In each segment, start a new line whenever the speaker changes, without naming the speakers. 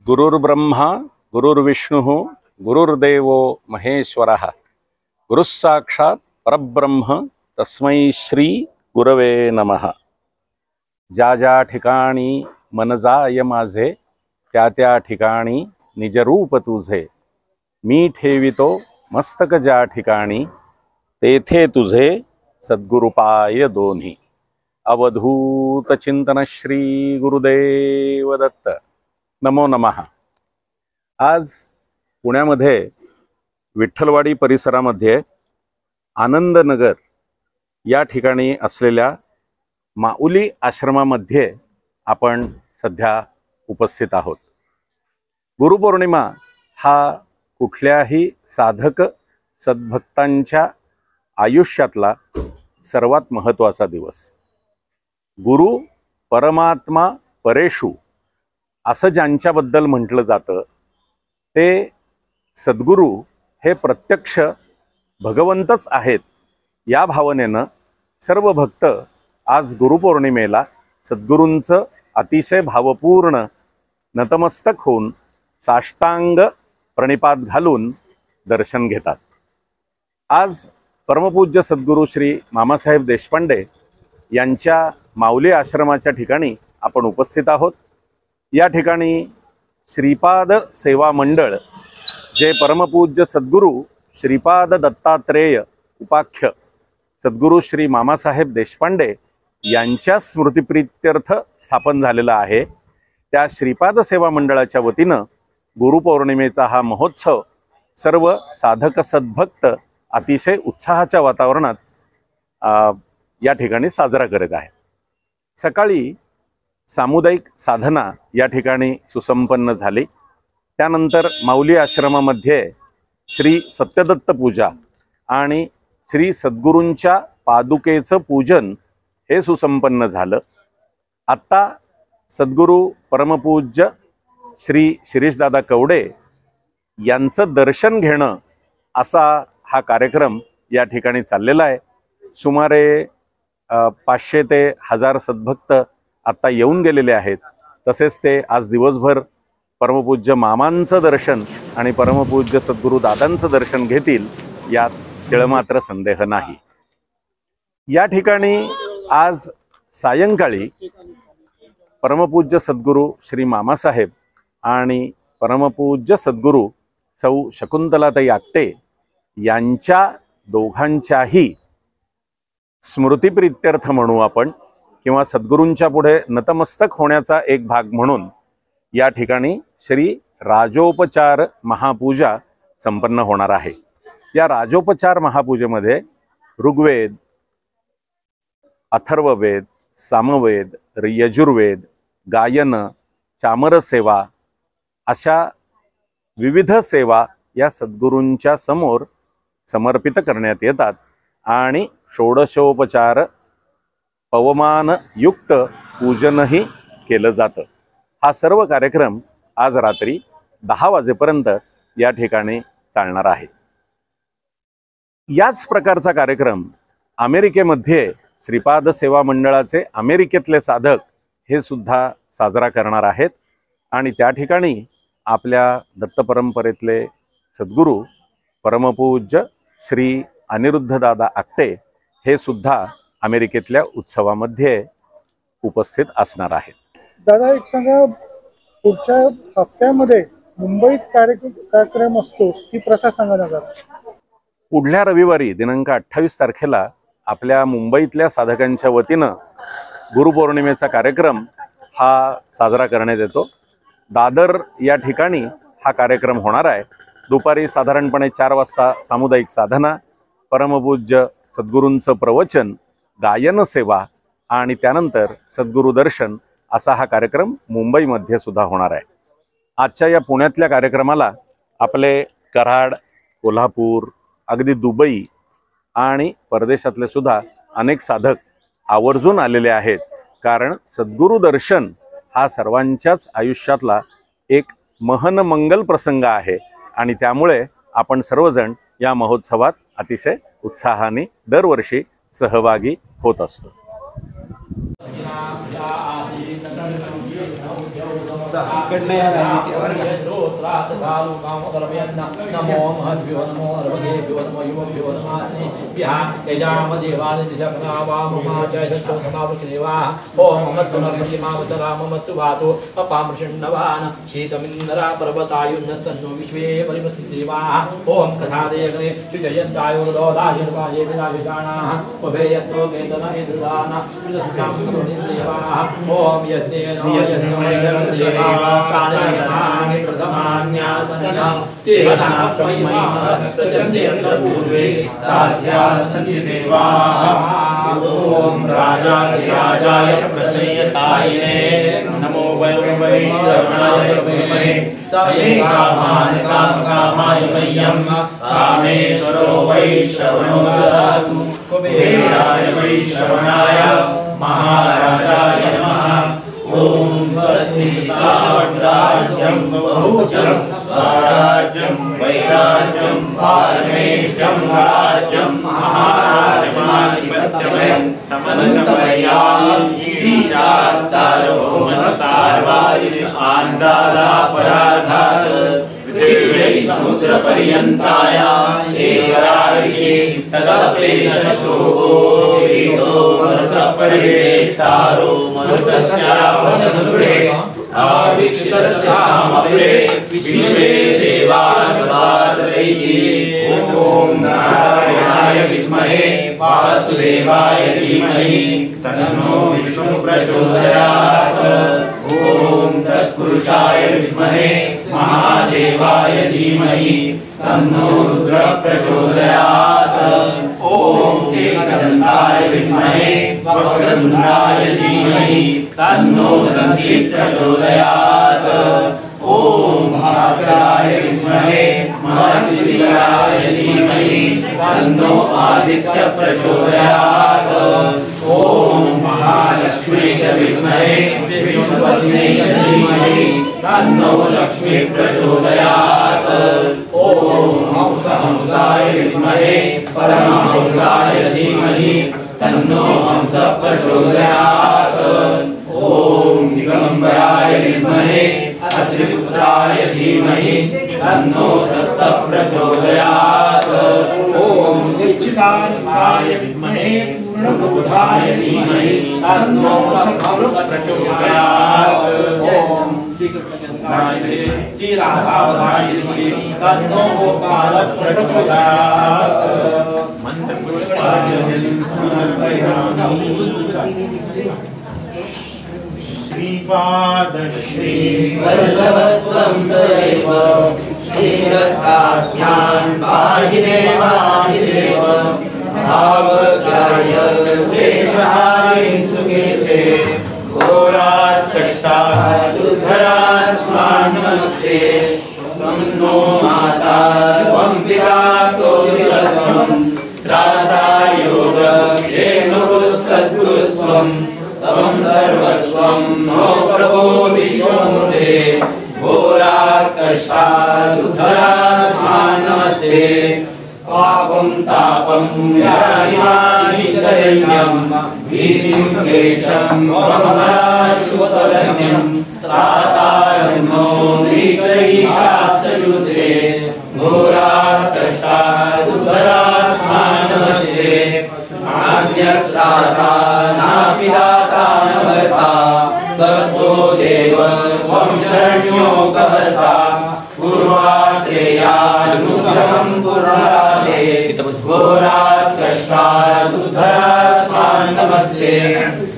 गुरुर्ब्रह्मा गुरुर्विष्णुः गुरुर्देवो महेश्वरः गुरुः साक्षात् परब्रह्म तस्मै श्री गुरवे नमः। ज्या ज्या ठिकाणी मन जाय माझे त्या त्या ठिकाणी निजरूप तुझे, मी ठेवितो मस्तक ज्या ठिकाणी तेथे तुझे सद्गुरुपाय दोन्ही। अवधूत चिंतन श्री गुरुदेव दत्त। नमो नमः। आज पुण्यामध्ये विठ्ठलवाडी परिसरामध्ये आनंदनगर या ठिकाणी असलेल्या माऊली आश्रमामध्ये आपण सध्या उपस्थित आहोत। गुरुपौर्णिमा हा कुठल्याही साधक सद्भक्तांच्या आयुष्यातला सर्वात महत्त्वाचा दिवस। गुरु परमात्मा परेषु असं ज्यांच्याबद्दल म्हटलं जातं ते सद्गुरू हे प्रत्यक्ष भगवंतच आहेत। या भावनेनं सर्व भक्त आज गुरुपौर्णिमेला सद्गुरूंचं अतिशय भावपूर्ण नतमस्तक होऊन साष्टांग प्रणिपात घालून दर्शन घेतात। आज परमपूज्य सद्गुरू श्री मामासाहेब देशपांडे यांच्या माऊली आश्रमाच्या ठिकाणी आपण उपस्थित आहोत। या ठिकाणी श्रीपाद सेवा मंडळ जे परमपूज्य सद्गुरू श्रीपाद दत्तात्रेय उपाख्य सद्गुरू श्री मामासाहेब देशपांडे यांच्या स्मृतिप्रीत्यर्थ स्थापन झालेला आहे। त्या श्रीपाद सेवा मंडळाच्या वतीनं गुरुपौर्णिमेचा हा महोत्सव सर्व साधक सद्भक्त अतिशय उत्साहाच्या वातावरणात या ठिकाणी साजरा करत आहेत। सकाळी सामुदायिक साधना या ठिकाणी सुसंपन्न झाली। त्यानंतर माऊली आश्रमामध्ये श्री सत्यदत्त पूजा आणि श्री सद्गुरूंच्या पादुकेचं पूजन हे सुसंपन्न झालं। आत्ता सद्गुरू परमपूज्य श्री शिरीषदादा कवडे यांचं दर्शन घेणं असा हा कार्यक्रम या ठिकाणी चाललेला आहे। सुमारे 500 ते 1000 सद्भक्त आत्ता येऊन गेलेले आहेत। तसेच ते आज दिवसभर परमपूज्य मामांचं दर्शन आणि परमपूज्य सद्गुरू दादांचं दर्शन घेतील यात तिळमात्र संदेह नाही। या ठिकाणी आज सायंकाळी परमपूज्य सद्गुरू श्री मामासाहेब आणि परमपूज्य सद्गुरू सौ शकुंतलाताई आकटे यांच्या दोघांच्याही स्मृतिप्रीत्यर्थ म्हणू आपण किंवा सद्गुरूंच्या पुढे नतमस्तक होण्याचा एक भाग म्हणून या ठिकाणी श्री राजोपचार महापूजा संपन्न होणार आहे। या राजोपचार महापूजेमध्ये ऋग्वेद, अथर्ववेद, सामवेद, यजुर्वेद, गायन, चामर सेवा अशा विविध सेवा या सद्गुरूंच्या समोर समर्पित करण्यात येतात आणि षोडशोपचार पवमान युक्त पूजनही केलं जातं। हा सर्व कार्यक्रम आज रात्री 10 वाजेपर्यंत या ठिकाणी चालणार आहे। याच प्रकारचा कार्यक्रम अमेरिकेमध्ये श्रीपाद सेवा मंडळाचे अमेरिकेतले साधक हे सुद्धा साजरा करणार आहेत आणि त्या ठिकाणी आपल्या दत्त परंपरेतले सद्गुरू परमपूज्य श्री अनिरुद्धदादा आकटे हे सुद्धा अमेरिकेतल्या उत्सवामध्ये उपस्थित असणार आहेत।
दादा एक सांगा, पुढच्या हफ्त्यामध्ये मुंबईत कार्यक्रम असतो ती प्रथा सांगा ना जरा।
पुढल्या रविवारी दिनांक 28 तारखेला आपल्या मुंबईतल्या साधकांच्या वतीनं गुरुपौर्णिमेचा कार्यक्रम हा साजरा करण्यात येतो। दादर या ठिकाणी हा कार्यक्रम होणार आहे। दुपारी साधारणपणे 4 वाजता सामुदायिक साधना, परमपूज्य सद्गुरूंचं प्रवचन, गायन सेवा आणि त्यानंतर सद्गुरू दर्शन असा हा कार्यक्रम मुंबईमध्ये सुद्धा होणार आहे। आजच्या या पुण्यातल्या कार्यक्रमाला आपले कराड, कोल्हापूर, अगदी दुबई आणि परदेशातले सुद्धा अनेक साधक आवर्जून आलेले आहेत। कारण सद्गुरू दर्शन हा सर्वांच्याच आयुष्यातला एक महनमंगल प्रसंग आहे आणि त्यामुळे आपण सर्वजण या महोत्सवात अतिशय उत्साहाने दरवर्षी सहभागी होत असतो।
नमो महद्भ्यो नमो अर्भगेभ्यो नमो युवभ्यो नमास्ने ओम अमत्तुनर्मयिमावतराममत्तुवातो शीतमिन्दरा पर्वतायुन्नस्तन्नो विश्वे परिवसिदेवाः ओम कथादेगणे श्रीजयन्तायोर्दोदाय निर्वाये विराजगाणाः उभयत्रो वेदना इन्द्रदाना देवाः ओम यज्ञेन देवाः कालेनानि प्रथमान्यासन्ना तेना पूर्वे साध्या सन्ति देवाः ओम राजाधिराजाय प्रसयसायिने नमो वैश्रवणाय विद्महे समे कामाय मह्यं कामेश्वरो वैश्रवणो ददातु कुबेराय वैश्रवणाय महाराजाय नमः ओम स्वस्ति सावधार्यं बहुजं स्वराज्यं वैराज्यं पारमेष्ठं राज्यं महाराजमाधिपत्यमयं समन्तमय्याम् ईशात् सार्वभौमस्सार्वायुष आन्दादापराधात् पृथिव्यै समुद्रपर्यन्ताया एकराळिके तदप्येशशोभो वेदो मरुतपरिवेष्टारो मरुतस्यावसनुरे आवीक्षितस्यामग्रे विश्वे देवासवासदैति ओम नारायणाय विद्महे वासुदेवाय धीमहि तन्नो विष्णु प्रचोदयात् ओम तत्पुरुषाय विद्महे महादेवाय धीमहि तन्नो रुद्र प्रचोदयात् ओम एकदन्ताय विद्महे वक्रतुण्डाय धीमहि तन्नो दन्ती प्रचोदयात् ओम भास्कराय विद्महे महादिव्याय धीमहि तन्नो आदित्य प्रचोदयात् ओम महालक्ष्मी विद्महे विष्णुपत्नी धीमहि तन्नो लक्ष्मी प्रचोदयात् ओम हंसाय विद्महे परमहंसाय धीमहि तन्नो हंस प्रचोदयात् ओम दिगंबराय विद्महे अत्रिपुत्राय धीमहि तन्नो दत्त प्रचोदयात् ओम सच्चिदानंदाय विद्महे पूर्णबोधाय धीमहि तन्नो सद्गुरु प्रचोदयात् ओम श्री राधावताय धीमहि तन्नो गोपाल प्रचोदयात् मंत्र पुष्पांजलि समर्पयामि श्रीपाद श्री वल्लभत्वं सदैव श्रीरत्नास्यान् पाहि देव भावग्राह्य क्लेशहारिं सुकीर्ते घोरात् कष्टात् दुर्धरास्मान् नमस्ते त्वं नो माता त्वं पिता तोऽविरस्वं त्राता योग क्षेमगुरुसद्गुरुस्वं त्वं सर्वस्वं नो प्रभो विश्वमूर्ते घोरात् कष्टात् दुर्धरास्मान् नमस्ते पापं तापं व्याधिमानि च दैन्यं भीतिं क्लेशं ममराशुतधन्यं त्रातारं नो वीक्षयीशात्सयुत्रे घोरात् कष्टात् दुर्धरास्मान् नमस्ते नान्यस्त्राता नापि दाता न भर्ता ततो देव त्वं शरण्योकहर्ता पूर्वात्रेयानुग्रहं पूर्णराधे घोरात् कष्टात् उद्धरास्मान् नमस्ते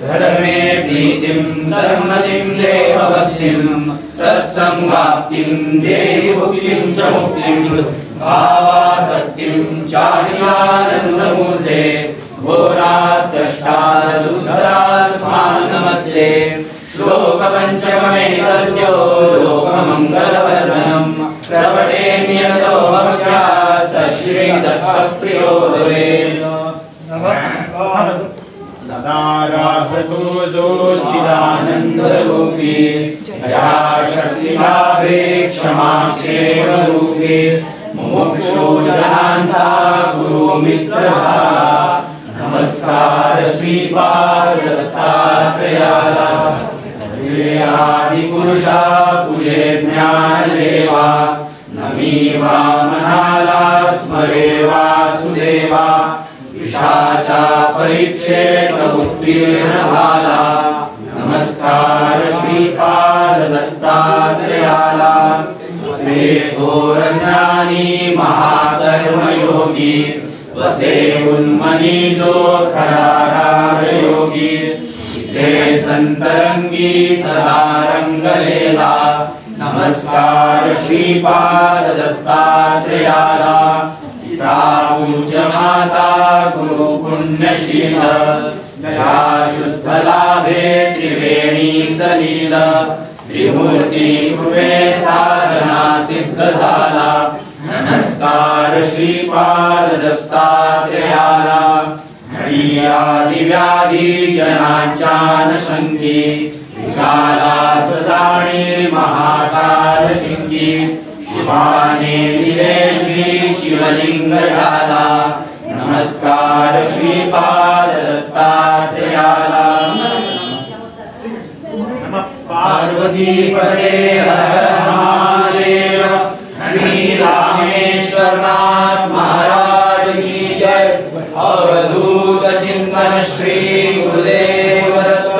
धर्मे प्रीतिं सन्मतिं देवभक्तिं सत्संगाप्तिं देहि भुक्तिं च मुक्तिं भावासक्तिं चार्यानन्दमूर्ते घोरात् कष्टात् उद्धरास्मान् नमस्ते श्लोकपञ्चकमेतद्यो लोकमङ्गलवर्धनं प्रवटे नियतो भक्त्या स श्रीदत्तप्रियो भवेत् सदा राहतो जोश्चिदानन्दरूपी जया शक्तिलाभे क्षमाक्षेमरूपी मुमुक्षो जनान्ता गुरुमित्रः नमस्कार श्रीपाद दत्तात्रेयाय
आदिपुरुषा पूजे ज्ञानदेवा नमी वामनाला स्मरे वासुदेवा विशाचा परीक्षेत उत्तीर्ण झाला नमस्कार श्रीपाद दत्तात्रेयाला वसे थोर ज्ञानी महाकर्मयोगी वसे उन्मनी जो खरा राजयोगी से संतरंगी सदा रंगलेला नमस्कार श्रीपाद दत्तात्रेयाला पिता पूज्य माता गुरु पुण्यशील दया शुद्ध लाभे त्रिवेणी सलील त्रिमूर्ती कृपे साधना सिद्ध झाला नमस्कार श्रीपाद दत्तात्रेयाला आदि व्याधी जनाच्या नशंकी विकाला सजाणी महाकाल शिंकी शिवाने दिले श्री शिवलिंग झाला नमस्कार श्रीपाद दत्तात्रेयाला पार्वती पदे हर महादेव श्री रामेश्वरनाथ महाराज की जय अवधूत चिंतन श्री गुरुदेव दत्त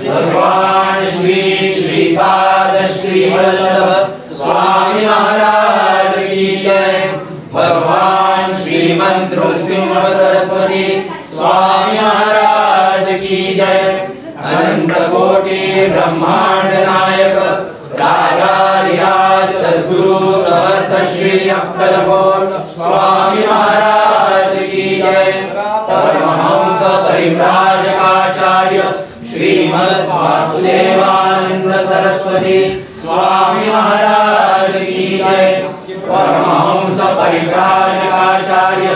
भगवान श्री श्रीपाद श्री वल्लभ स्वामी महाराज की जय भगवान श्रीमंत नृसिंह सरस्वती स्वामी महाराज की जय अनंत कोटि ब्रह्मांड नायक राजाधिराज सद्गुरु समर्थ श्री अक्कलकोट स्वामी महाराज की जय परमहंस परिव्राजकाचार्य श्रीमद् वासुदेवानंद सरस्वती स्वामी महाराज की जय परमहंस परिव्राजकाचार्य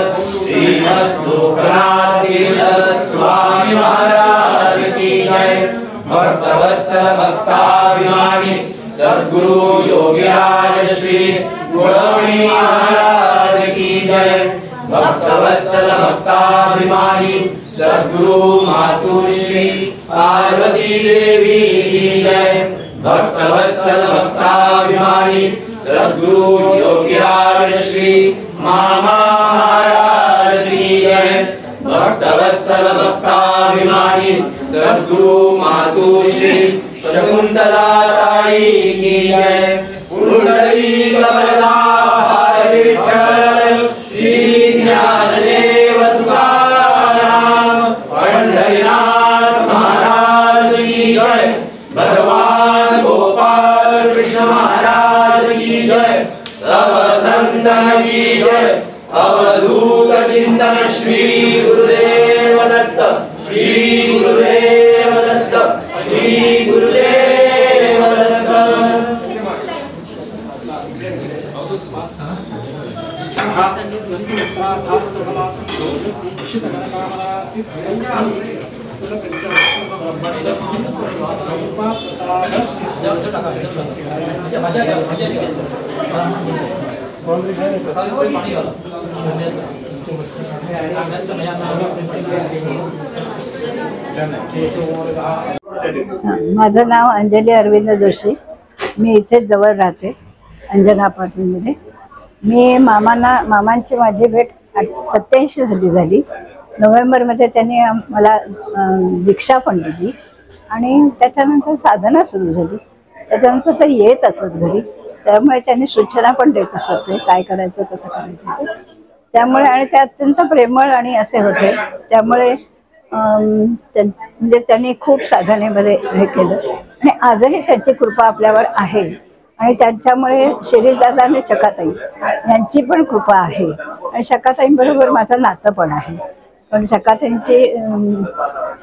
श्रीमद् लोकनाथ तीर्थ स्वामी महाराज की जय भक्तवत्सल भक्ताभिमानी सद्गुरु योगीराज श्री गुणवणी महाराज की जय भक्तवत्सल भक्ताभिमानी सद्गुरु मातु श्री पार्वती देवी की जय भक्तवत्सल भक्ताभिमानी सद्गुरु योगीराज श्री मामा महाराज की जय भक्तवत्सल भक्ताभिमानी सद्गुरु मातु श्री शकुंतला ताई की जय पुंडरीक वरदा हरे विठ्ठल श्री ज्ञानदेव तुकाराम पंढरीनाथ महाराज की जय भगवान गोपाल कृष्ण महाराज की जय सब संतन की जय अवधूत चिंतन श्री गुरुदेव दत्त श्री गुरुदेव दत्त श्री गुरुदेव दत्त
माझं नाव अंजली अरविंद जोशी. मी इथे जवळ राहते अंजना अपार्टमेंटमध्ये. मी मामांची माझी भेट 87 साली झाली. नोव्हेंबरमध्ये त्यांनी मला दीक्षा पण दिली आणि त्याच्यानंतर साधना सुरू झाली. त्याच्यानंतर ते येत असत घरी, त्यामुळे त्यांनी सूचना पण देत असत ते काय करायचं कसं करायचं. त्यामुळे आणि ते अत्यंत प्रेमळ आणि असे होते. त्यामुळे म्हणजे त्यांनी खूप साधनेमध्ये हे केलं आणि आजही त्यांची कृपा आपल्यावर आहे. आणि त्यांच्यामुळे शिरीषदादा आणि चकाताई यांची पण कृपा आहे. आणि चकाताईंबरोबर माझं नातं पण आहे. पण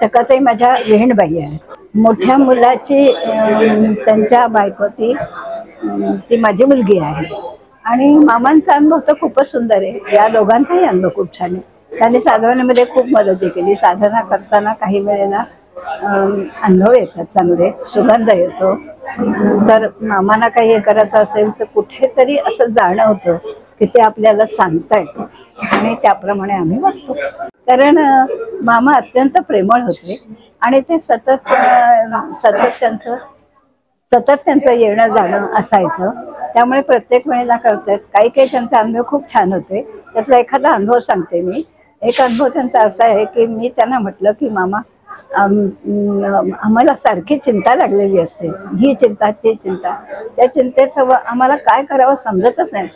चकाताई माझ्या बहीणबाई आहे. मोठ्या मुलाची त्यांच्या बायको ती माझी मुलगी आहे. आणि मामांचा अनुभव तर खूपच सुंदर आहे. या दोघांचाही अनुभव खूप छान आहे. त्यांनी साधनेमध्ये खूप मदत केली. साधना करताना काही वेळेला अनुभव येतात चांगले, सुगंध येतो. तर मामांना काही हे करायचं असेल तर कुठेतरी असं जाणवतं की ते आपल्याला सांगतायत आणि त्याप्रमाणे आम्ही वागतो. कारण मामा अत्यंत प्रेमळ होते आणि ते सतत त्यांचं सतत त्यांचं येणं जाणं असायचं. त्यामुळे प्रत्येक वेळेला कळतात. काही काही त्यांचे अनुभव खूप छान होते. त्यातला एखादा अनुभव सांगते मी. एक अनुभव त्यांचा असा आहे की मी त्यांना म्हटलं की मामा आम्हाला सारखी चिंता लागलेली असते, ही चिंता ती चिंता. त्या चिंतेचं आम्हाला काय करावं समजतच नाही.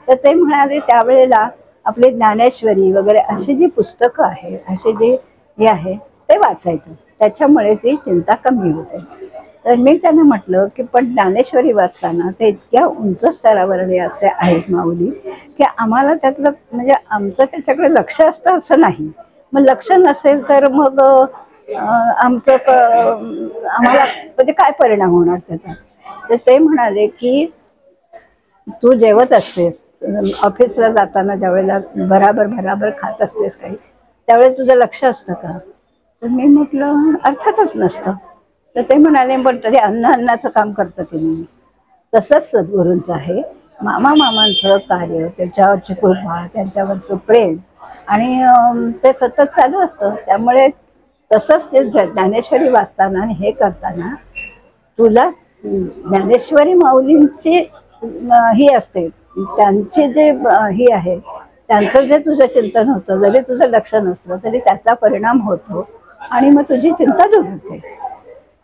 तर ते म्हणाले त्यावेळेला आपली ज्ञानेश्वरी वगैरे अशी जी पुस्तकं आहे, अशी जी हे आहे ते वाचायचं, त्याच्यामुळे ती चिंता कमी होते. तर मी त्यांना म्हटलं की पण ज्ञानेश्वरी वाचताना ते इतक्या उंच स्तरावरले असे आहेत माऊली की आम्हाला त्यातलं म्हणजे आमचं त्याच्याकडे लक्ष असतं असं नाही. मग लक्ष नसेल तर मग आमचं आम्हाला म्हणजे काय परिणाम होणार त्याचा. तर ते म्हणाले की तू जेवत असतेस ऑफिसला जाताना, ज्यावेळेला भराभर खात असतेस काही, त्यावेळेस तुझं लक्ष असतं का? तर मी म्हटलं अर्थातच नसतं. तर ते म्हणाले पण तरी अन्नाचं काम करतं ते मी. तसंच सद्गुरूंचं आहे. मामांचं कार्य, त्यांच्यावरची कृपा, त्यांच्यावरचं प्रेम आणि ते सतत चालू असतं. त्यामुळे तसंच ते ज्ञानेश्वरी वाचताना आणि हे करताना तुला ज्ञानेश्वरी माऊलींची ही असते, त्यांचे जे ही आहे, त्यांचं जे तुझं चिंतन होतं, जरी तुझं लक्ष नसलं तरी त्याचा परिणाम होतो आणि मग तुझी चिंता दूर होते.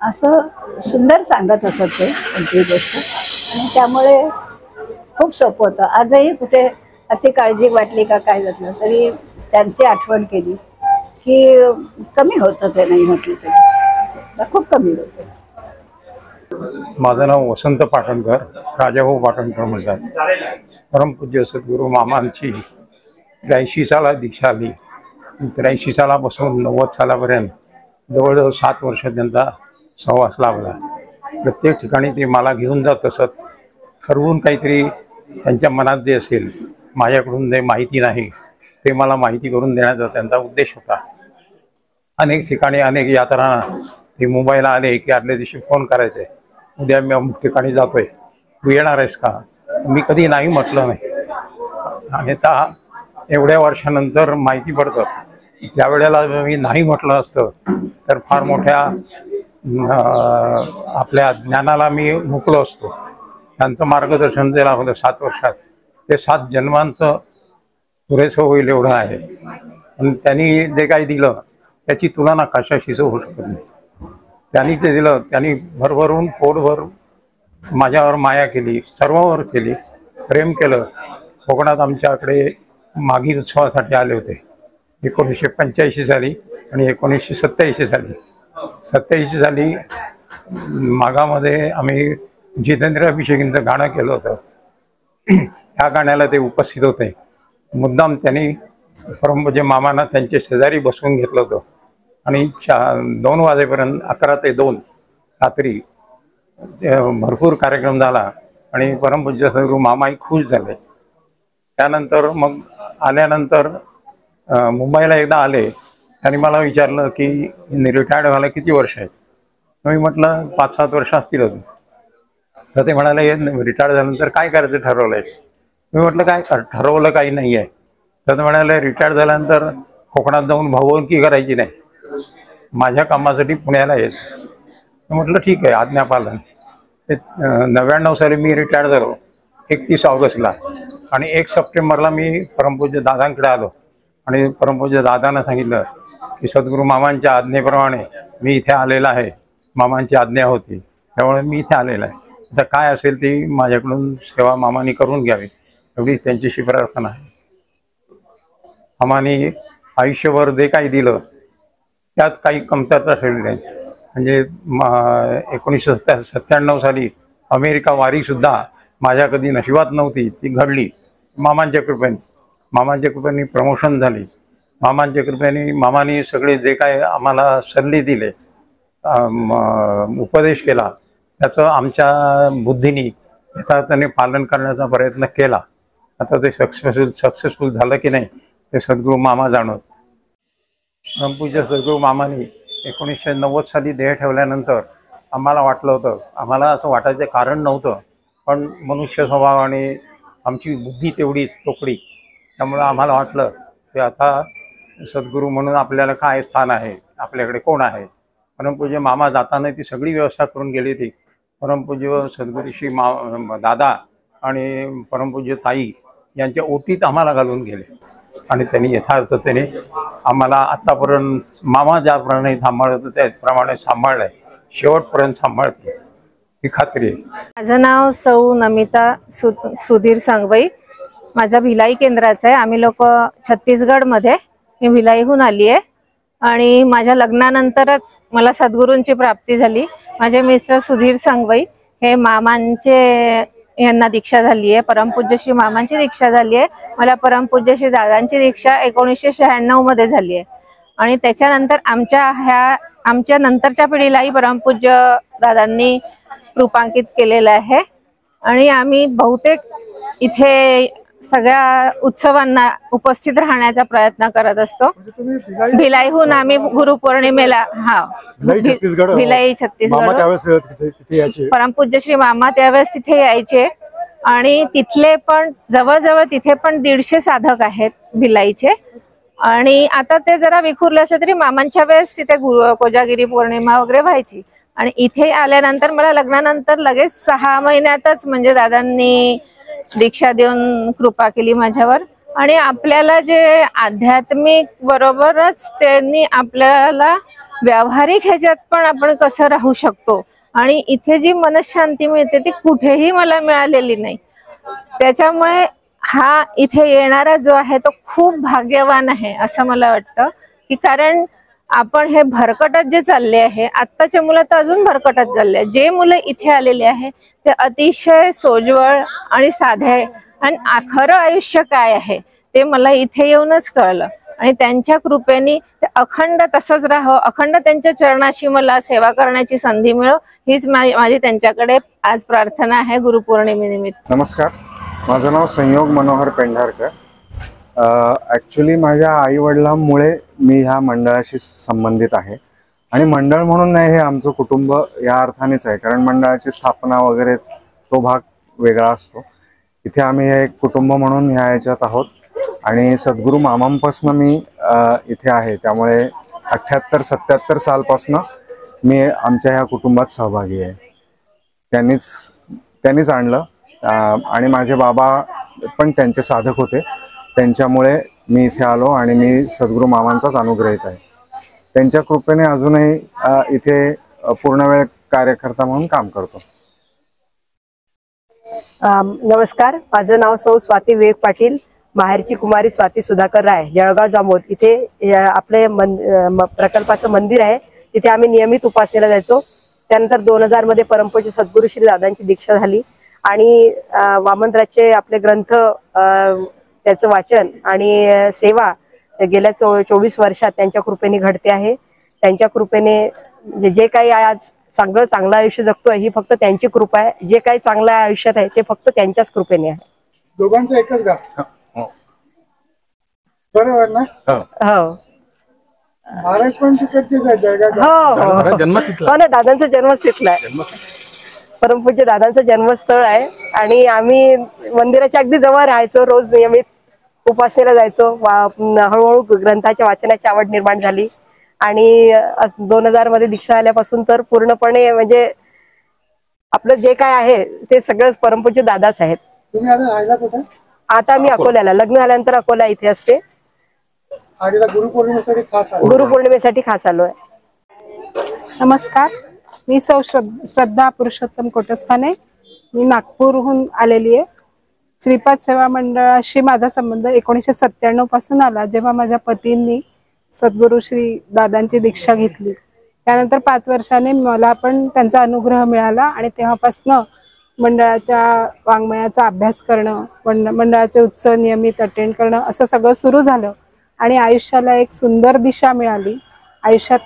असं सुंदर सांगत असत ते कोणती गोष्ट. आणि त्यामुळे खूप सोपं होतं. आजही कुठे अति काळजी वाटली का काय झालं तरी त्यांची आठवण केली की कमी होतं. ते नाही म्हटलं तरी खूप कमी होतं.
माझं नाव वसंत पाटणकर, राजाभाऊ पाटणकर म्हणतात. परमपूज्य सद्गुरू मामांची 83 साला दीक्षा आली. 83 सालापासून 90 सालापर्यंत जवळजवळ 7 वर्ष त्यांचा सहवास लाभला. प्रत्येक ठिकाणी ते मला घेऊन जात असत. ठरवून काहीतरी त्यांच्या मनात जे असेल, माझ्याकडून जे माहिती नाही ते मला माहिती करून देण्याचा त्यांचा उद्देश होता. अनेक ठिकाणी अनेक यात्रा ते मुंबईला आले की आदल्या दिवशी फोन करायचे, उद्या मी अमुक ठिकाणी जातोय, तू येणार आहेस का? मी कधी नाही म्हटलं नाही. आणि आता एवढ्या वर्षानंतर माहिती पडतं त्यावेळेला मी नाही म्हटलं असतं तर फार मोठ्या आपल्या ज्ञानाला मी मुकलो असतो. त्यांचं मार्गदर्शन जे लाभलं 7 वर्षात ते 7 जन्मांचं पुरेसं होईल एवढं आहे. आणि त्यांनी जे काही दिलं त्याची तुलना कशाशीच होऊ शकत नाही. त्यांनी ते दिलं, त्यांनी भरभरून पोटभर माझ्यावर माया केली, सर्वांवर केली, प्रेम केलं. कोकणात आमच्याकडे माघी उत्सवासाठी आले होते 1985 साली आणि 1987 साली. 87 साली माघामध्ये आम्ही जितेंद्र अभिषेकींचं गाणं केलं होतं. त्या गाण्याला ते उपस्थित होते. मुद्दाम त्यांनी परमपूज्य मामांना त्यांचे शेजारी बसवून घेतलं होतं आणि 2 वाजेपर्यंत 11 ते 2 रात्री भरपूर कार्यक्रम झाला आणि परमपूज्य सद्गुरू मामाही खुश झाले. त्यानंतर मग आल्यानंतर मुंबईला एकदा आले. त्यांनी मला विचारलं की रिटायर्ड व्हायला किती वर्ष आहेत? मी म्हटलं 5-7 वर्ष असतील अजून. तर ते म्हणाले रिटायर्ड झाल्यानंतर काय करायचं ठरवलं आहेस? मी म्हटलं काय ठरवलं काही नाही आहे. तर ते म्हणाले रिटायर्ड झाल्यानंतर कोकणात जाऊन भाऊकी करायची नाही, माझ्या कामासाठी पुण्याला यायचं. म्हटलं ठीक आहे, आज्ञापालन. ते 99 साली मी रिटायर्ड झालो 31 ऑगस्टला आणि 1 सप्टेंबरला मी परमपूज्य दादांकडे आलो आणि परमपूज्य दादांना सांगितलं की सद्गुरू मामांच्या आज्ञेप्रमाणे मी इथे आलेला आहे. मामांची आज्ञा होती त्यामुळे मी इथे आलेला आहे. आता काय असेल ती माझ्याकडून सेवा मामांनी करून घ्यावी एवढीच त्यांच्याशी प्रार्थना आहे. मामांनी आयुष्यभर जे काही दिलं त्यात काही कमतरता ठेवली नाही. म्हणजे 1997 साली अमेरिका वारीसुद्धा माझ्या कधी नशिबात नव्हती, ती घडली मामांच्या कृपेने. मामांच्या कृपेने प्रमोशन झाली. मामांच्या कृपेने मामांनी सगळे जे काय आम्हाला सल्ले दिले, उपदेश केला, त्याचं आमच्या बुद्धीने यथार्थाने पालन करण्याचा प्रयत्न केला. आता ते सक्सेसफुल झालं की नाही ते सद्गुरू मामा जाणवत. परमपूज्य सद्गुरू मामांनी 1990 साली देह ठेवल्यानंतर आम्हाला वाटलं होतं, आम्हाला असं वाटायचं कारण नव्हतं, पण मनुष्य स्वभावाने आमची बुद्धी तेवढी तोकडी, त्यामुळं आम्हाला वाटलं की आता सद्गुरू म्हणून आपल्याला काय स्थान आहे, आपल्याकडे कोण आहे. परमपूज्य मामा जाताना ती सगळी व्यवस्था करून गेली होती. परमपूज्य सद्गुरू श्री दादा आणि परमपूज्य ताई यांच्या ओटीत आम्हाला घालून गेले आणि त्यांनी यथार्थतेने आम्हाला आत्तापर्यंत मामा ज्याप्रमाणे सांभाळत होते त्याप्रमाणे सांभाळलंय, शेवटपर्यंत सांभाळते ही खात्री आहे.
माझं नाव सौ नमिता सुधीर सांगवई. माझा भिलाई केंद्राचा आहे. आम्ही लोक छत्तीसगडमध्ये, मी भिलाईहून आली आहे आणि माझ्या लग्नानंतरच मला सद्गुरूंची प्राप्ती झाली. माझे मिस्टर सुधीर सांगवई हे मामांचे यांना दीक्षा झाली आहे, परमपूज्य श्री मामांची दीक्षा झाली आहे. मला परमपूज्य श्री दादांची दीक्षा 1996 मध्ये झाली आहे आणि त्याच्यानंतर आमच्या नंतरच्या पिढीलाही परमपूज्य दादांनी रूपांकित केलेलं आहे आणि आम्ही बहुतेक इथे सगळ्या उत्सवांना उपस्थित राहण्याचा प्रयत्न करत असतो. भिलाईहून आम्ही गुरुपौर्णिमेला भिलाई छत्तीसगड परमपूज्य श्री मामा त्यावेळेस तिथे यायचे आणि तिथले पण जवळजवळ तिथे पण 150 साधक आहेत भिलाईचे आणि आता ते जरा विखुरले असले तरी मामांच्या वेळेस तिथे कोजागिरी पौर्णिमा वगैरे व्हायची. आणि इथे आल्यानंतर मला लग्नानंतर लगेच 6 महिन्यातच म्हणजे दादांनी दीक्षा देऊन कृपा केली माझ्यावर आणि आपल्याला जे आध्यात्मिक बरोबरच त्यांनी आपल्याला व्यावहारिक ह्याच्यात पण आपण कसं राहू शकतो आणि इथे जी मनशांती मिळते ती कुठेही मला मिळालेली नाही. त्याच्यामुळे हा इथे येणारा जो आहे तो खूप भाग्यवान आहे असं मला वाटतं की कारण आपण हे भरकटत जे चालले आहे, आत्ताचे मुलं तर अजून भरकटत चालले आहे. जे मुलं इथे आलेले आहे ते अतिशय सोज्वळ आणि साधे आहे आणि खरं आयुष्य काय आहे ते मला इथे येऊनच कळलं आणि त्यांच्या कृपेने ते अखंड तसंच राहावं, अखंड त्यांच्या चरणाशी मला सेवा करण्याची संधी मिळो हीच माझी त्यांच्याकडे आज प्रार्थना आहे गुरुपौर्णिमेनिमित्त.
नमस्कार, माझं नाव संयोग मनोहर पेंढारकर. ॲक्च्युली माझ्या आईवडिलांमुळे मी ह्या मंडळाशी संबंधित आहे आणि मंडळ म्हणून नाही, हे आमचं कुटुंब या अर्थानेच आहे कारण मंडळाची स्थापना वगैरे तो भाग वेगळा असतो. इथे आम्ही एक कुटुंब म्हणून ह्या ह्याच्यात आहोत आणि सद्गुरू मामांपासून मी इथे आहे, त्यामुळे 78-77 सालपासनं मी आमच्या ह्या कुटुंबात सहभागी आहे. त्यांनीच आणलं आणि माझे बाबा पण त्यांचे साधक होते, त्यांच्यामुळे मी इथे आलो आणि मी सद्गुरू मामांचाच अनुग्रहित आहे. त्यांच्या कृपेने अजूनही इथे पूर्णवेळ कार्यकर्ता म्हणून काम करतो.
नमस्कार, माझं नाव सौ स्वाती विवेक पाटील. माहेरची कुमारी स्वाती सुधाकर राय, जळगाव जामोद. इथे आपले प्रकल्पाचं मंदिर आहे, तिथे आम्ही नियमित उपासनेला जायचो. त्यानंतर 2000 मध्ये परमपूज्य सद्गुरू श्री दादांची दीक्षा झाली आणि वामनराजचे आपले ग्रंथ त्याचं वाचन आणि सेवा गेल्या 24 वर्षात त्यांच्या कृपेने घडते आहे. त्यांच्या कृपेने जे काही आज चांगलं आयुष्य जगतोय ही फक्त त्यांची कृपा आहे. जे काही चांगलं आयुष्यात आहे ते फक्त त्यांच्याच कृपेने आहे.
दोघांचं एकच गाव बरोबर ना?
हो,
महाराज पण तिकडचेच आहे, जळगाव.
हो ना, दादांचा जन्मच तिथला आहे. परमपूज्य दादांचं जन्मस्थळ आहे आणि आम्ही मंदिराच्या अगदी जवळ राहायचो, रोज नियमित उपासनेला जायचो. हळूहळू ग्रंथाच्या वाचनाची आवड निर्माण झाली आणि 2000 मध्ये दीक्षा आल्यापासून तर पूर्णपणे म्हणजे आपलं जे काय आहे ते सगळंच परमपूज्य दादाच आहेत.
तुम्ही आता राहायला कुठे?
आता मी अकोल्याला, लग्न झाल्यानंतर अकोला इथे असते. गुरुपौर्णिमेसाठी खास आलोय.
नमस्कार, मी सौ श्रद्धा पुरुषोत्तम कोटस्थाने. मी नागपूरहून आलेली आहे. श्रीपाद सेवा मंडळाशी माझा संबंध 1997 पासून आला, जेव्हा माझ्या पतींनी सद्गुरू श्री दादांची दीक्षा घेतली. त्यानंतर 5 वर्षांनी मला पण त्यांचा अनुग्रह मिळाला आणि तेव्हापासनं मंडळाच्या वाङ्मयाचा अभ्यास करणं, मंडळाचे उत्सव नियमित अटेंड करणं असं सगळं सुरू झालं आणि आयुष्याला एक सुंदर दिशा मिळाली. आयुष्यात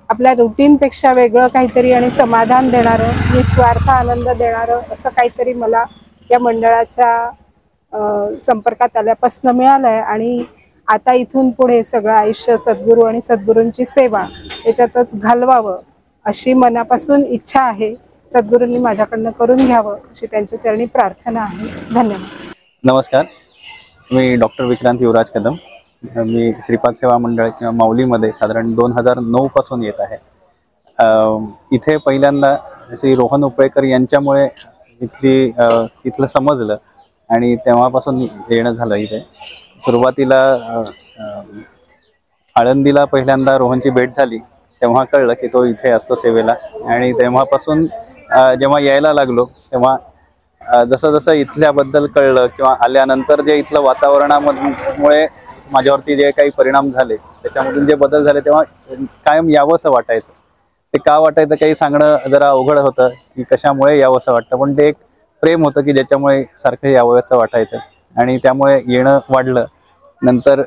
आपल्या रुटीनपेक्षा वेगळं काहीतरी आणि समाधान देणारं, निस्वार्थ आनंद देणारं असं काहीतरी मला या मंडळाच्या संपर्कात आल्यापासून मिळालं आहे आणि आता इथून पुढे सगळं आयुष्य सद्गुरू आणि सद्गुरूंची सेवा याच्यातच घालवावं अशी मनापासून इच्छा आहे. सद्गुरूंनी माझ्याकडनं करून घ्यावं अशी त्यांच्या चरणी प्रार्थना आहे. धन्यवाद.
नमस्कार, मी डॉक्टर विक्रांत युवराज कदम. मी श्रीपाद सेवा मंडळ किंवा माऊलीमध्ये साधारण 2009 पासून येत आहे इथे पहिल्यांदा श्री रोहन उपळेकर यांच्यामुळे इथलं समजलं आणि तेव्हापासून येणं झालं इथे. सुरुवातीला आळंदीला पहिल्यांदा रोहनची भेट झाली तेव्हा कळलं की तो इथे असतो सेवेला आणि तेव्हापासून जेव्हा यायला लागलो तेव्हा जसं जसं इथल्याबद्दल कळलं किंवा आल्यानंतर जे इथलं वातावरणामुळे माझ्यावरती जे काही परिणाम झाले त्याच्यामधून जे बदल झाले तेव्हा कायम यावंसं वाटायचं. ते का वाटायचं काही सांगणं जरा अवघड होतं की कशामुळे यावंसं वाटतं, पण ते एक प्रेम होतं की ज्याच्यामुळे सारखं यावंसं वाटायचं आणि त्यामुळे येणं वाढलं. नंतर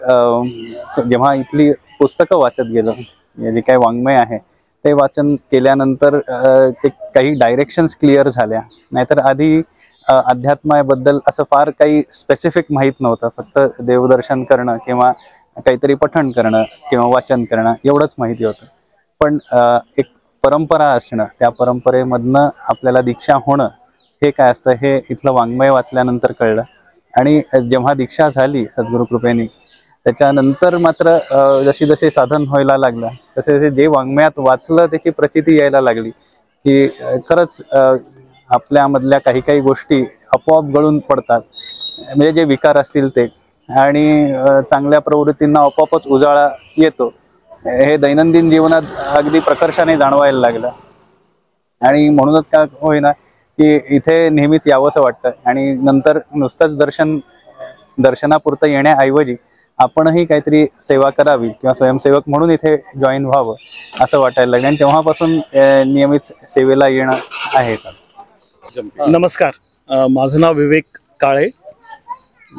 जेव्हा इथली पुस्तकं वाचत गेलो, जे काही वाङ्मय आहे ते वाचन केल्यानंतर ते काही डायरेक्शन्स क्लिअर झाल्या. नाहीतर आधी अध्यात्माबद्दल असं फार काही स्पेसिफिक माहीत नव्हतं. फक्त देवदर्शन करणं किंवा काहीतरी पठण करणं किंवा वाचन करणं एवढंच माहिती होतं. पण एक परंपरा असणं, त्या परंपरेमधनं आपल्याला दीक्षा होणं हे काय असतं हे इथलं वाङ्मय वाचल्यानंतर कळलं. आणि जेव्हा दीक्षा झाली सद्गुरू कृपेने त्याच्यानंतर मात्र जशी जशी साधन व्हायला लागलं तसे तसे जे वाङ्मयात वाचलं त्याची प्रचिती यायला लागली की खरंच आपल्यामधल्या काही काही गोष्टी आपोआप गळून पडतात. म्हणजे जे विकार असतील ते आणि चांगल्या प्रवृत्तींना आपोआपच उजाळा येतो. हे दैनंदिन जीवनात अगदी प्रकर्षाने जाणवायला लागलं आणि म्हणूनच का होईना की इथे नेहमीच यावंसं वाटतं. आणि नंतर नुसतंच दर्शनापुरतं येण्याऐवजी आपणही काहीतरी सेवा करावी किंवा स्वयंसेवक म्हणून इथे जॉईन व्हावं असं वाटायला लागलं आणि तेव्हापासून नियमित सेवेला येणं आहे.
नमस्कार, माझं नाव विवेक काळे.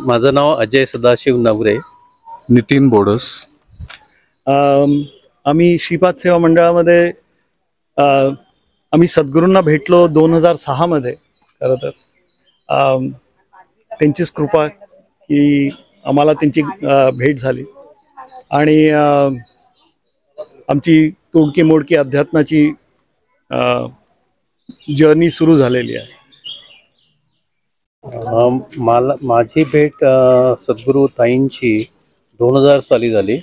माझं नाव अजय सदाशिव नवरे.
नितीन बोडस. आम्ही श्रीपाद सेवा मंडळामध्ये आम्ही सद्गुरूंना भेटलो 2006 मध्ये. खरं तर त्यांचीच कृपा की आम्हाला त्यांची भेट झाली आणि आमची तोडकी मोडकी अध्यात्माची जर्नी सुरू झालेली आहे.
माझी भेट सद्गुरू ताईंची 2000 साली झाली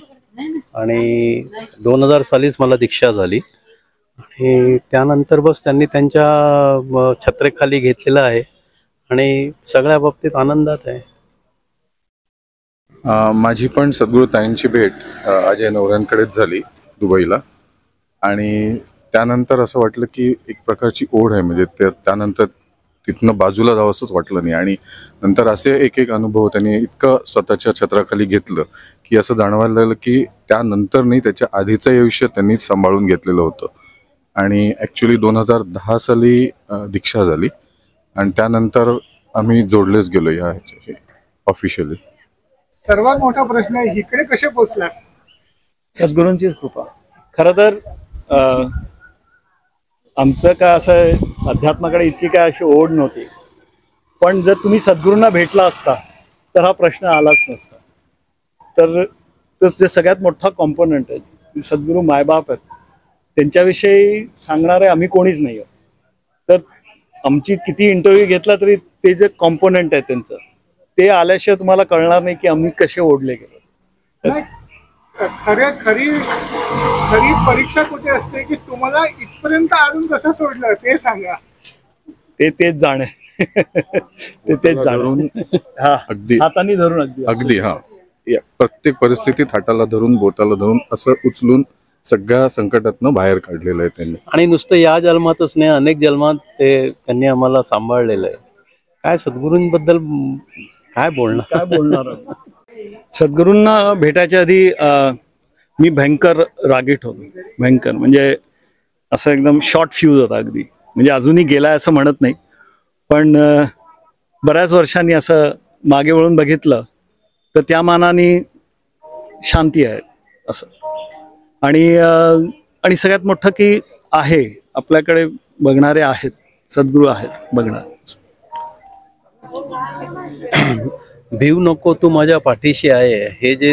आणि 2000 सालीच मला दीक्षा झाली आणि त्यानंतर बस त्यांनी त्यांच्या छत्रेखाली घेतलेलं आहे आणि सगळ्या बाबतीत आनंदात आहे.
माझी पण सद्गुरू ताईंची भेट अजय नवऱ्यांकडेच झाली दुबईला आणि त्यानंतर असं वाटलं की एक प्रकारची ओढ आहे. म्हणजे त्यानंतर तिथनं बाजूला जावंसंच वाटलं नाही आणि नंतर असे एक एक अनुभव त्यांनी इतकं स्वतःच्या छत्राखाली घेतलं की असं जाणवायला लागलं की त्यानंतर नाही त्याच्या आधीचं आयुष्य त्यांनीच सांभाळून घेतलेलं होतं. आणि ॲक्च्युली 2010 साली दीक्षा झाली आणि त्यानंतर आम्ही जोडलेच गेलो या ह्याच्याशी ऑफिशियली.
सर्वात मोठा प्रश्न आहे, इकडे कसे पोचला?
सद्गुरूंचीच कृपा. खरं तर आमचं काय असं अध्यात्माकडे इतकी काय अशी ओढ नव्हती, पण जर तुम्ही सद्गुरूंना भेटला असता तर हा प्रश्न आलाच नसता. तर जे सगळ्यात मोठा कॉम्पोनंट आहे, सद्गुरू मायबाप आहेत, त्यांच्याविषयी सांगणारे आम्ही कोणीच नाही आहोत. तर आमची किती इंटरव्ह्यू घेतला तरी ते जे कॉम्पोनंट आहे त्यांचं ते आल्याशिवाय तुम्हाला कळणार नाही की आम्ही कसे ओढले गेलो.
खरी परीक्षा कुठे असते की तुम्हाला इथपर्यंत आणून कसं सोडलं ते सांगा.
तेच जाणे तेच जाणून
अगदी
हाताने धरून
अगदी हा प्रत्येक परिस्थितीत हाताला धरून बोटाला धरून असं उचलून सगळ्या संकटातनं बाहेर काढलेलं आहे त्यांनी.
आणि नुसतं या जन्मातच नाही, अनेक जन्मात ते त्यांनी आम्हाला सांभाळलेलं आहे. काय सद्गुरूंबद्दल काय बोलणार.
सद्गुरूंना भेटायच्या आधी मी भयंकर रागीट होतो. भयंकर म्हणजे असं एकदम शॉर्ट फ्यूज होता अगदी. म्हणजे अजूनही गेलाय असं म्हणत नाही, पण बऱ्याच वर्षांनी असं मागे वळून बघितलं तर त्या मानाने शांती आहे असं. आणि सगळ्यात मोठं की आहे आपल्याकडे बघणारे आहेत, सद्गुरू आहेत बघणारे.
भिऊ नको तू माझ्या पाठीशी आहे हे जे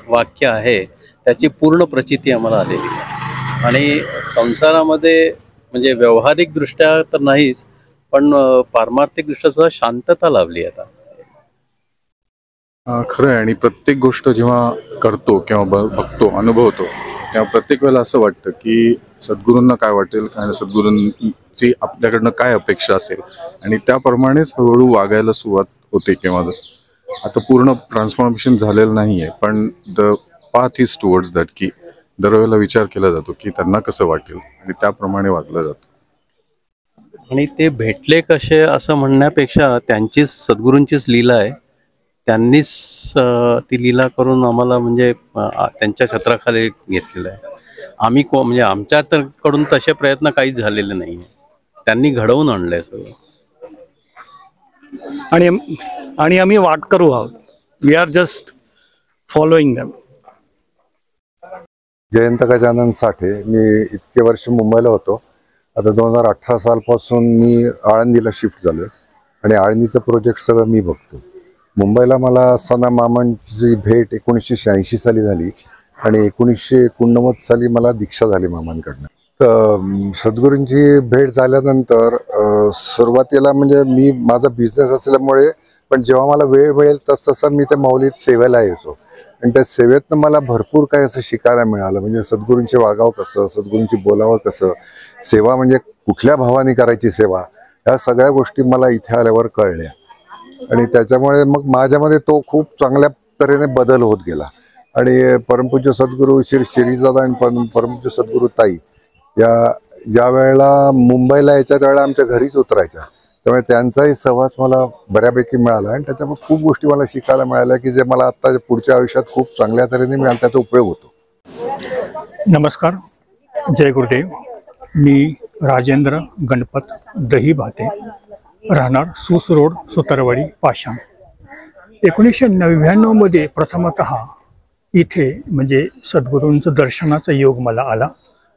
वाक्य आहे त्याची पूर्ण प्रचिती आम्हाला आलेली आहे. आणि संसारामध्ये म्हणजे व्यावहारिक दृष्ट्या तर नाहीच, पण पारमार्थिक दृष्ट्या सुद्धा शांतता लाभली आता.
खरं आहे. आणि प्रत्येक गोष्ट जेव्हा करतो किंवा बघतो अनुभवतो तेव्हा प्रत्येक वेळेला असं वाटतं की सद्गुरूंना काय वाटेल आणि सद्गुरूंची आपल्याकडनं काय अपेक्षा असेल आणि त्याप्रमाणेच हळूहळू वागायला सुरुवात होते. किंवा आता पूर्ण ट्रान्सफॉर्मेशन झालेलं नाही आहे, पण the path is towards that, की दरवेळेला विचार केला जातो की त्यांना कसं वाटेल आणि त्याप्रमाणे वागलं जातं.
आणि ते भेटले कसे असं म्हणण्यापेक्षा त्यांचीच सद्गुरूंचीच लीला आहे. त्यांनीच ती लीला करून आम्हाला म्हणजे त्यांच्या छत्राखाली घेतलेलं आहे. आम्ही म्हणजे आमच्या कडून तसे प्रयत्न काहीच झालेले नाही आहे. त्यांनी घडवून आणलंय सगळं.
आणि आम्ही वाटकरू आहोत. We are just following them.
Jayant Gajanan Sathe. मी इतके वर्ष मुंबईला होतो. आता 2018 सालपासून मी आळंदीला शिफ्ट झालोय आणि आळंदीचं प्रोजेक्ट सगळं मी बघतो. मुंबईला मला सना मामांची भेट 1986 साली झाली आणि 1989 साली मला दीक्षा झाली मामांकडनं. तर सद्गुरूंची भेट झाल्यानंतर सुरुवातीला म्हणजे मी माझा बिझनेस असल्यामुळे, पण जेव्हा मला वेळ मिळेल तसं मी त्या माऊलीत सेवेला यायचो आणि त्या सेवेतनं मला भरपूर काही असं शिकायला मिळालं. म्हणजे सद्गुरूंचे वागावं कसं, सद्गुरूंची बोलावं कसं, सेवा म्हणजे कुठल्या भावाने करायची सेवा, ह्या सगळ्या गोष्टी मला इथे आल्यावर कळल्या आणि त्याच्यामुळे मग माझ्यामध्ये तो खूप चांगल्या तऱ्हेने बदल होत गेला. आणि परमपूज्य सद्गुरू श्री शिरीषदादा आणि परमपूज्य सद्गुरू ताई ज्या वेळेला मुंबईला यायच्या त्यावेळेला आमच्या घरीच उतरायच्या, त्यामुळे त्यांचाही सहवास मला बऱ्यापैकी मिळाला आणि त्याच्यामुळे खूप गोष्टी मला शिकायला मिळाल्या की जे मला आता पुढच्या आयुष्यात खूप चांगल्या तऱ्हेने मिळाला, त्याचा उपयोग होतो.
नमस्कार, जय गुरुदेव. मी राजेंद्र गणपत दही भाते, राहणार सूस रोड, सुतारवाडी, पाषाण. 1999 मध्ये प्रथमतः इथे म्हणजे सद्गुरूंचं दर्शनाचा योग मला आला.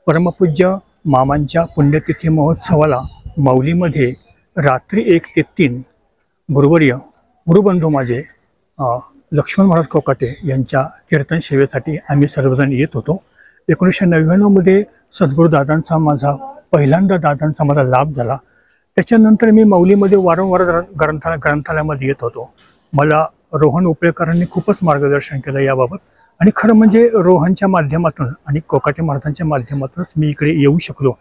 परमपूज्य मामांच्या पुण्यतिथी महोत्सवाला माऊलीमध्ये रात्री 1 ते 3 गुरुबंधू माझे लक्ष्मण महाराज कोकाटे यांच्या कीर्तन सेवेसाठी आम्ही सर्वजण येत होतो. 1999 मध्ये सद्गुरुदादांचा पहिल्यांदा मला लाभ झाला. त्याच्यानंतर मी माऊलीमध्ये वारंवार ग्रंथालयामध्ये येत होतो. मला रोहन उपळेकरांनी खूपच मार्गदर्शन केलं याबाबत आणि खरं म्हणजे रोहनच्या माध्यमातून आणि कोकाटे महाराजांच्या माध्यमातूनच मी इकडे येऊ शकलो.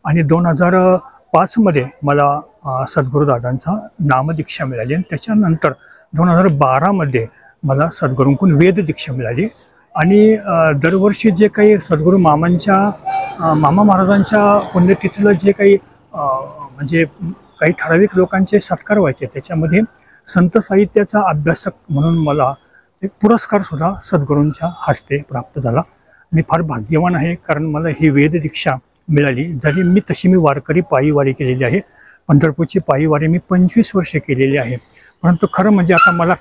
आणि 2005 मध्ये मला सद्गुरुदादांचा नामदीक्षा मिळाली आणि त्याच्यानंतर 2012 मध्ये मला सद्गुरूंकडून वेद दीक्षा मिळाली. आणि दरवर्षी जे काही सद्गुरू मामा महाराजांच्या पुण्यतिथीला जे काही म्हणजे काही ठराविक लोकांचे सत्कार व्हायचे, त्याच्यामध्ये संत साहित्याचा अभ्यासक म्हणून मला एक पुरस्कार सुद्धा सद्गुरूंच्या हस्ते प्राप्त झाला. मी फार भाग्यवान आहे, कारण मला ही वेद दीक्षा मिळाली. जरी मी वारकरी पायीवारी केलेली आहे, पंढरपूरची पायीवारी मी 25 वर्षे केलेली आहे, परंतु खरं म्हणजे आता मला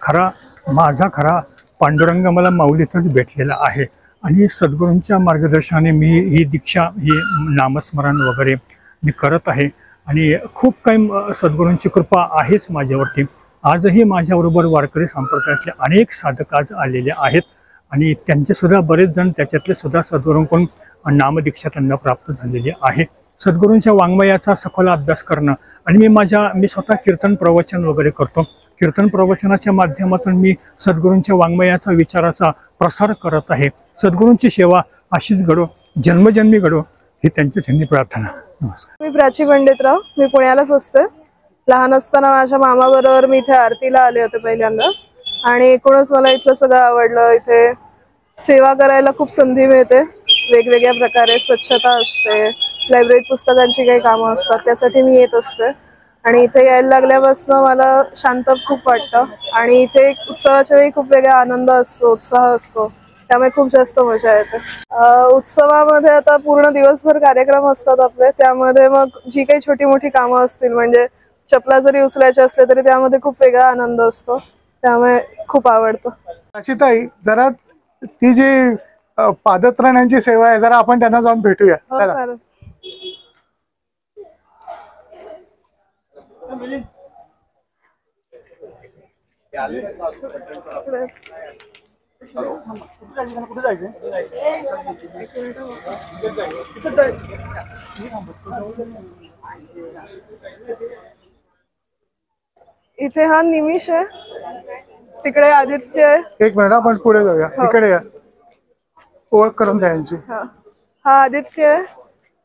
माझा खरा पांडुरंग मला माऊलीतच भेटलेला आहे. आणि सद्गुरूंच्या मार्गदर्शनाने मी ही दीक्षा, ही नामस्मरण वगैरे मी करत आहे आणि खूप काही सद्गुरूंची कृपा आहेच माझ्यावरती. आजही माझ्याबरोबर वारकरी संप्रदायातले अनेक साधक आज आलेले आहेत आणि त्यांचे सुद्धा बरेच जण त्याच्यातले सुद्धा सद्गुरूंकडून नामदीक्षा त्यांना प्राप्त झालेली आहे. सद्गुरूंच्या वाङ्मयाचा सखोल अभ्यास करणं आणि मी स्वतः कीर्तन प्रवचन वगैरे करतो. कीर्तन प्रवचनाच्या माध्यमातून मी सद्गुरूंच्या वाङ्मयाचा, विचाराचा प्रसार करत आहे. सद्गुरूंची सेवा अशीच घडो, जन्मजन्मी घडो, ही त्यांची प्रार्थना. नमस्कार.
मी प्राची पंडितराव. मी पुण्यालाच असते. लहान असताना माझ्या मामाबरोबर मी इथे आरतीला आले होते पहिल्यांदा आणि एकूणच मला इथलं सगळं आवडलं. इथे सेवा करायला खूप संधी मिळते, वेगवेगळ्या प्रकारे स्वच्छता असते, लायब्ररीत पुस्तकांची काही कामं असतात, त्यासाठी मी येत असते. आणि इथे यायला लागल्यापासून मला शांत खूप वाटतं आणि इथे उत्सवाच्या वेळी खूप वेगळा आनंद असतो, उत्साह असतो, त्यामुळे खूप जास्त मजा येते. उत्सवामध्ये आता पूर्ण दिवसभर कार्यक्रम असतात आपले, त्यामध्ये मग जी काही छोटी मोठी कामं असतील, म्हणजे चपला जरी उचलायच्या असल्या तरी त्यामध्ये खूप वेगळा आनंद असतो, त्यामुळे खूप आवडतं.
ताई, जरा ती जी पादत्राण्यांची सेवा आहे, जरा आपण त्यांना जाऊन भेटूया. चला. कुठे जायचं?
इथे हा निमिष आहे, तिकडे आदित्य आहे.
एक मिनिट, आपण पुढे जाऊया. इकडे या, ओळख करून द्या यांची.
हा आदित्य आहे,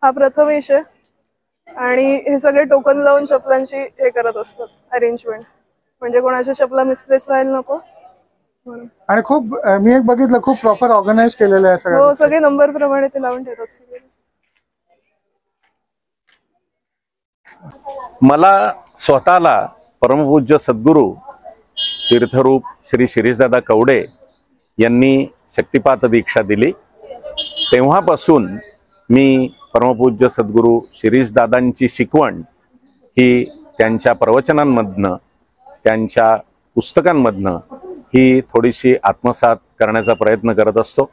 हा प्रथमेश आहे आणि हे सगळे टोकन लावून चपलांची हे करत असतात अरेंजमेंट, म्हणजे कोणाच्या चपला मिसप्लेस व्हायला नको म्हणून.
आणि खूप मी एक बघितलं खूप प्रॉपर ऑर्गनाइज केलेलं आहे सगळं.
हो, सगळे नंबर प्रमाणे ते लावून ठेवतात सगळे.
मला स्वतःला परमपूज्य सद्गुरू तीर्थरूप श्री शिरीषदादा कवडे यांनी शक्तिपात दीक्षा दिली, तेव्हापासून मी परमपूज्य सद्गुरू शिरीषदादांची शिकवण ही त्यांच्या प्रवचनांमधनं, त्यांच्या पुस्तकांमधनं ही थोडीशी आत्मसात करण्याचा प्रयत्न करत असतो.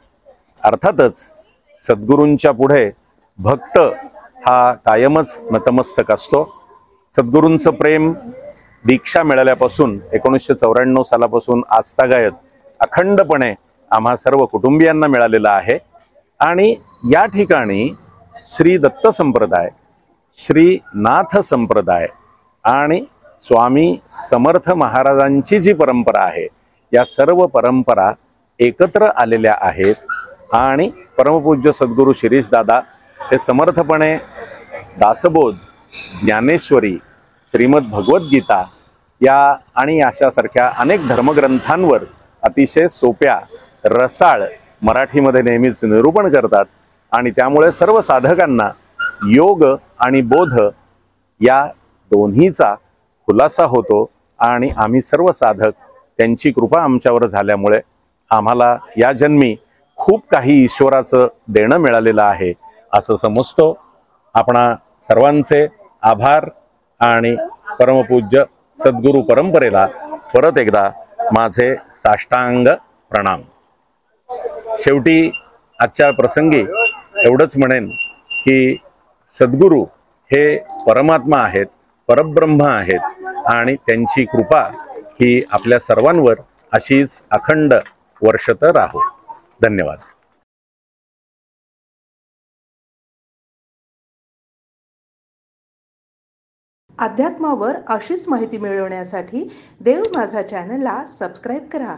अर्थातच सद्गुरूंच्या पुढे भक्त हा कायमच नतमस्तक असतो. सद्गुरूंचं प्रेम दीक्षा मिळाल्यापासून 1994 सालापासून आजतागायत अखंडपणे आम्हा सर्व कुटुंबियांना मिळालेला आहे. आणि या ठिकाणी श्री दत्त संप्रदाय, श्री नाथ संप्रदाय आणि स्वामी समर्थ महाराजांची जी परंपरा आहे, या सर्व परंपरा एकत्र आलेल्या आहेत आणि परमपूज्य सद्गुरू शिरीषदादा हे समर्थपणे दासबोध, ज्ञानेश्वरी, श्रीमद भगवद्गीता या आणि अशासारख्या अनेक धर्मग्रंथांवर अतिशय सोप्या रसाळ मराठीमध्ये नेहमीच निरूपण करतात आणि त्यामुळे सर्व साधकांना योग आणि बोध या दोन्हीचा खुलासा होतो आणि आम्ही सर्व साधक त्यांची कृपा आमच्यावर झाल्यामुळे आम्हाला या जन्मी खूप काही ईश्वराचं देणं मिळालेलं आहे असं समजतो. आपणा सर्वांचे आभार आणि परमपूज्य सद्गुरू परंपरेला परत एकदा माझे साष्टांग प्रणाम. शेवटी आजच्या प्रसंगी एवढंच म्हणेन की सद्गुरू हे परमात्मा आहेत, परब्रह्म आहेत आणि त्यांची कृपा ही आपल्या सर्वांवर अशीच अखंड वर्षत राहो. धन्यवाद.
अध्यात्मावर अशीच माहिती मिळवण्यासाठी देव माझा चॅनलला सबस्क्राईब करा.